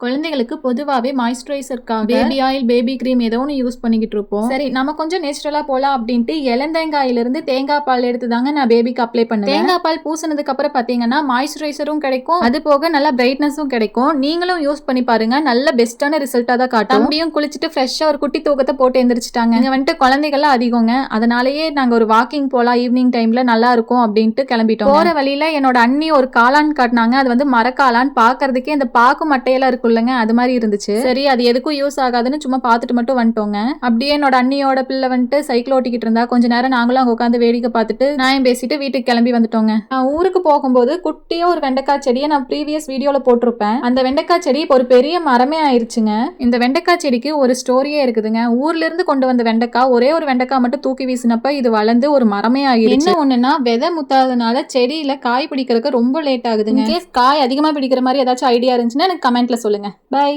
குழந்தைகளுக்கு பொதுவாகவே மாய்ஸ்சரைசருக்காக baby oil, baby cream ஏதோ ஒன்று யூஸ் பண்ணிக்கிட்டு இருப்போம். சரி, நம்ம கொஞ்சம் நேச்சுரலா போலாம் அப்படின்ட்டு இளந்தேங்காயிலிருந்து தேங்காய் பால் எடுத்து தாங்க நான் பேபிக்கு அப்ளை பண்ணுவேன். தேங்காய் பால் பூசினதுக்கு அப்புறம் பாத்தீங்கன்னா மாய்ஸ்சரைசரும் கிடைக்கும், அது போக நல்லா பிரைட்னஸும் கிடைக்கும். நீங்களும் யூஸ் பண்ணி பாருங்க, நல்ல பெஸ்டான ரிசல்ட்டா தான் காட்டும். தம்பியும் குளிச்சுட்டு ஃப்ரெஷ்ஷா ஒரு குட்டி தூக்கத்தை போட்டு எந்திரிச்சிட்டாங்க. இங்க வந்துட்டு குழந்தைகள்லாம் அதிகங்க, அதனாலேயே நாங்க ஒரு வாக்கிங் போலாம் ஈவினிங் டைம்ல, நல்லா இருக்கும் அப்படின்ட்டு கிளம்பிட்டோம். போற வழியில என்னோட அண்ணி ஒரு காளான் காட்டினாங்க. அது வந்து மரக்காளான், பாக்குறதுக்கே இந்த பாக்கு மட்டையெல்லாம் இருக்குல்லங்க, அது மாதிரி இருந்துச்சு. சரி, அது எதுக்கும் யூஸ் ஆகாதுன்னு சும்மா பார்த்துட்டு மட்டும் வந்துட்டோங்க. அப்படியே என்னோட அண்ணியோட பிள்ளை வந்துட்டு சைக்கிள் ஓட்டிக்கிட்டு இருந்தா. கொஞ்ச நேரம் நாங்களும் அங்க உட்காந்து வேடிக்கை பார்த்துட்டு நான் பேசிட்டு வீட்டுக்கு கிளம்பி வந்துட்டோங்க. நான் ஊருக்கு போகும்போது குட்டியா ஒரு வெண்டைக்காய் செடியை நான் ப்ரீவியஸ் வீடியோல போட்டிருப்பேன். அந்த வெண்டைக்காய் செடி இப்போ ஒரு பெரிய மரமே ஆயிருச்சுங்க. இந்த வெண்டைக்காய் செடிக்கு ஒரு ஸ்டோரியே இருக்குதுங்க. ஊர்ல இருந்து கொண்டு வந்த வெண்டைக்காய், ஒரே ஒரு வெண்டைக்காய் மட்டும் தூக்கி வீசினப்ப இது வளர்ந்து ஒரு மரமே ஆயிருச்சு. என்ன ஒண்ணுன்னா, விதை முத்தாதனால செடியில காய் பிடிக்கிறதுக்கு ரொம்ப லேட் ஆகுதுங்க. காய் அதிகமா பிடிக்கிற மாதிரி ஏதாச்சும் ஐடியா இருந்துச்சுன்னா எனக்கு கமெண்ட்ல சொல்லுங்க. பை.